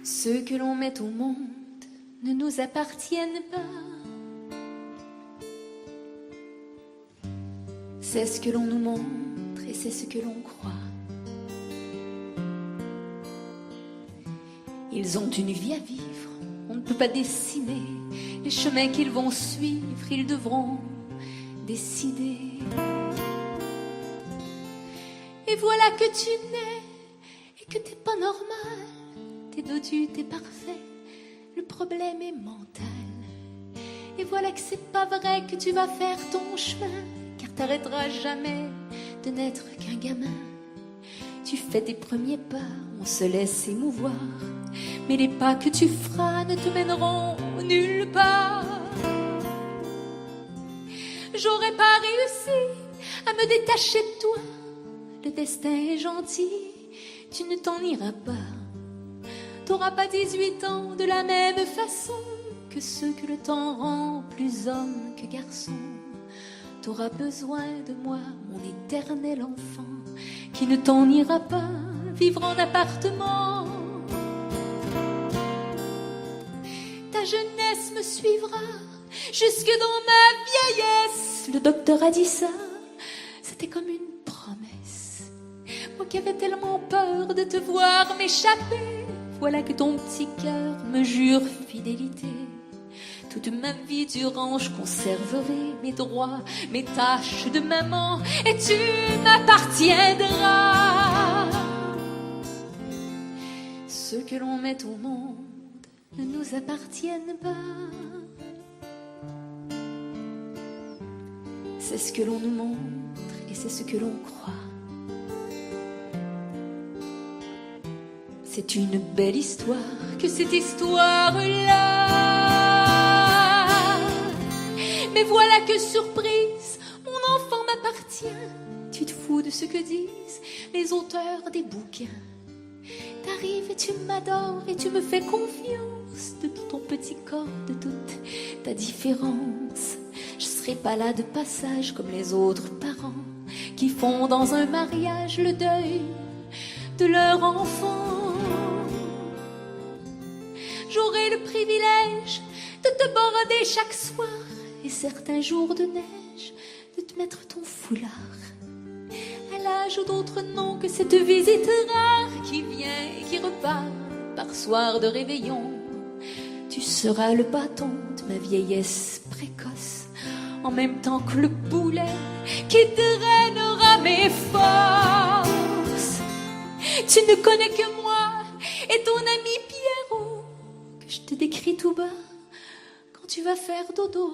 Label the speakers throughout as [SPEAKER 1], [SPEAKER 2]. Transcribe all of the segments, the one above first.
[SPEAKER 1] Ceux que l'on met au monde ne nous appartiennent pas. C'est ce que l'on nous montre et c'est ce que l'on croit. Ils ont une vie à vivre, on ne peut pas dessiner les chemins qu'ils vont suivre, ils devront décider. Et voilà que tu nais et que t'es pas normal, t'es dodu, t'es parfait, le problème est mental. Et voilà que c'est pas vrai que tu vas faire ton chemin, car t'arrêteras jamais de n'être qu'un gamin. Tu fais tes premiers pas, on se laisse émouvoir, mais les pas que tu feras ne te mèneront nulle part. J'aurais pas réussi à me détacher de toi, le destin est gentil, tu ne t'en iras pas. T'auras pas 18 ans de la même façon que ceux que le temps rend plus homme que garçon. T'auras besoin de moi, mon éternel enfant, qui ne t'en ira pas vivre en appartement. Ta jeunesse me suivra jusque dans ma vieillesse. Le docteur a dit ça, c'était comme une promesse. Moi qui avais tellement peur de te voir m'échapper, voilà que ton petit cœur me jure fidélité. Toute ma vie durant, je conserverai mes droits, mes tâches de maman, et tu m'appartiendras. Ceux que l'on met au monde ne nous appartiennent pas. C'est ce que l'on nous montre et c'est ce que l'on croit. C'est une belle histoire que cette histoire-là. Mais voilà que surprise, mon enfant m'appartient. Tu te fous de ce que disent les auteurs des bouquins. T'arrives et tu m'adores et tu me fais confiance. De tout ton petit corps, de toute ta différence, je serai pas là de passage comme les autres parents qui font dans un mariage le deuil de leur enfant. J'aurai le privilège de te border chaque soir et certains jours de neige de te mettre ton foulard. À l'âge où d'autres noms que cette visite rare qui vient et qui repart par soir de réveillon. Tu seras le bâton de ma vieillesse précoce, en même temps que le boulet qui drainera mes forces. Tu ne connais que moi et ton ami Pierrot, que je te décris tout bas quand tu vas faire dodo.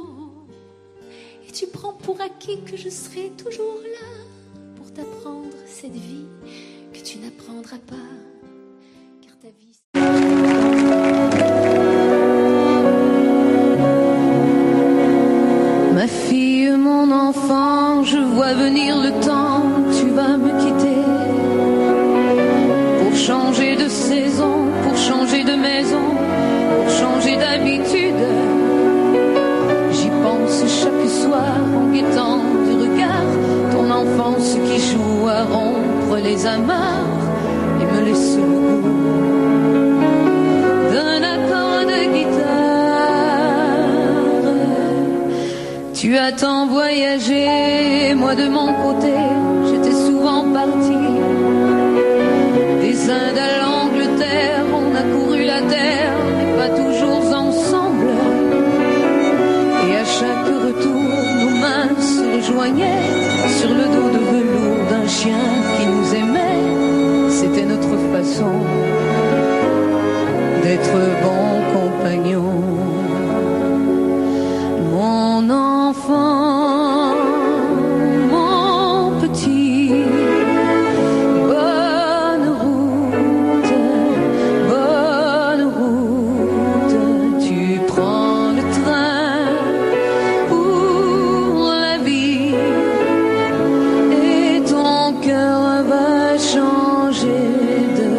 [SPEAKER 1] Et tu prends pour acquis que je serai toujours là pour t'apprendre cette vie que tu n'apprendras pas, car ta vie...
[SPEAKER 2] Ma fille, mon enfant, je vois venir le temps, tu vas me quitter. Pour changer de saison, pour changer de maison, pour changer d'habitude. J'y pense chaque soir en guettant du regard ton enfance qui joue à rompre les amarres et me laisse le goût d'un accord de guitare. Tu as tant voyagé, moi de mon côté, j'étais souvent parti. Des Indes à l'Angleterre, on a couru la terre, mais pas toujours ensemble. Et à chaque retour, nos mains se rejoignaient sur le dos de velours d'un chien qui nous aimait. C'était notre façon d'être bons compagnons. Mon enfant, mon petit, bonne route, tu prends le train pour la vie et ton cœur va changer de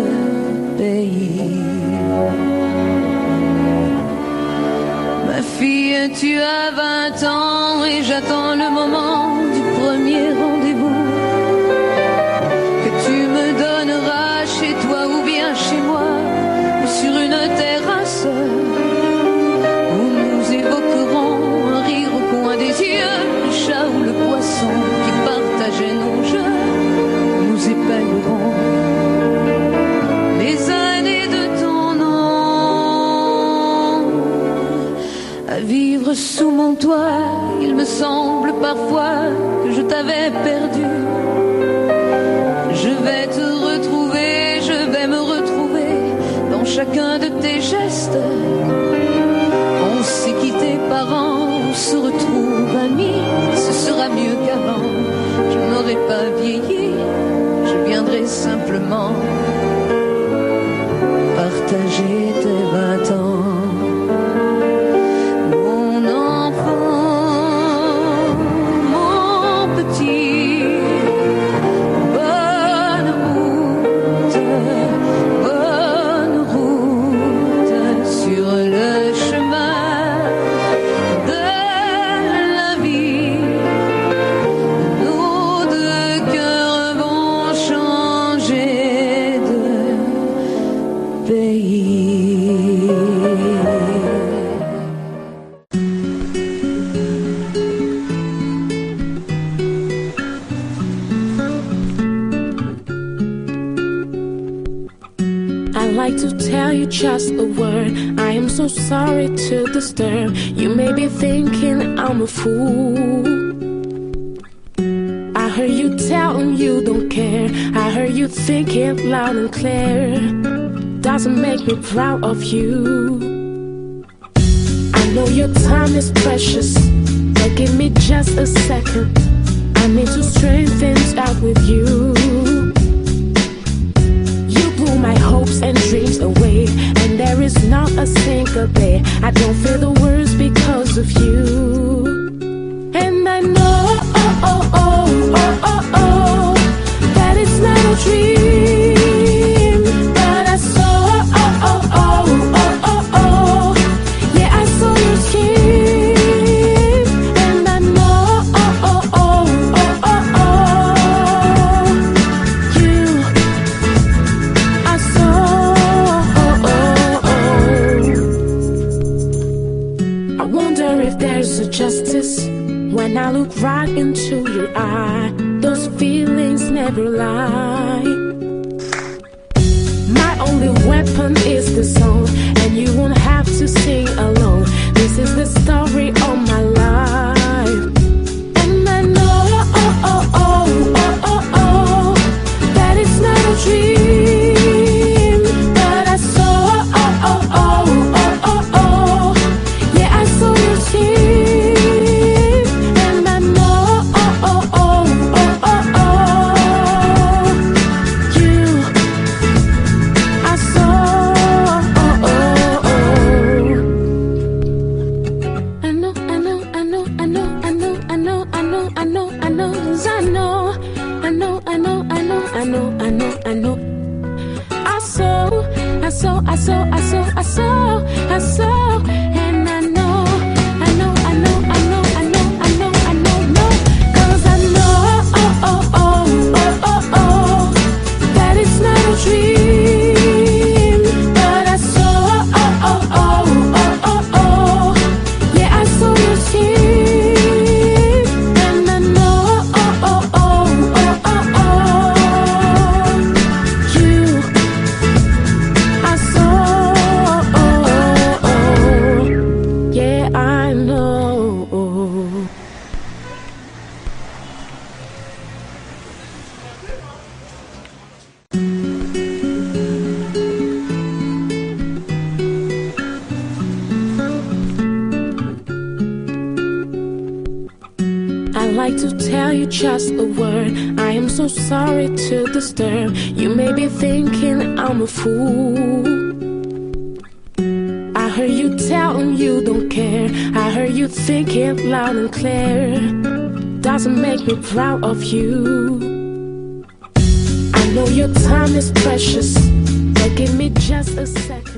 [SPEAKER 2] pays. Ma fille, tu as 20 ans et j'attends le moment du premier rendez-vous que tu me donneras chez toi ou bien chez moi ou sur une chacun de tes gestes. On s'est quitté parents, on se retrouve amis. Ce sera mieux qu'avant. Je n'aurai pas vieilli, je viendrai simplement partager tes 20 ans. Mon enfant, mon petit, bonne route sur le chemin de la vie. Nos deux cœurs vont changer de pays.
[SPEAKER 3] I'd like to tell you just a word. I am so sorry to disturb. You may be thinking I'm a fool. I heard you telling you don't care. I heard you thinking loud and clear. Doesn't make me proud of you. I know your time is precious, but give me just a second. I need to straighten things out with you. You blew my hopes and dreams away, and there is not a single day I don't feel the worst because of you. And I know, that it's not a dream, but I saw, yeah, I saw your skin. And I know, you, I saw. I wonder if there's a justice when I look right into your eye. Those feelings never lie. My only weapon is the song, and you won't have to sing alone. This is the story of my life. And I know, that it's not a dream, but I saw, yeah, I saw your skin. And I know, you, I saw. I know, 'cause I know. I saw, and I know, 'cause I know, that it's not a dream, but I saw, yeah, I saw your skin. And I know, you, I saw, yeah, I know. I'd like to tell you just a word. I am so sorry to disturb. You may be thinking I'm a fool. I heard you telling you don't care. I heard you thinking loud and clear. Doesn't make me proud of you. I know your time is precious, but give me just a second.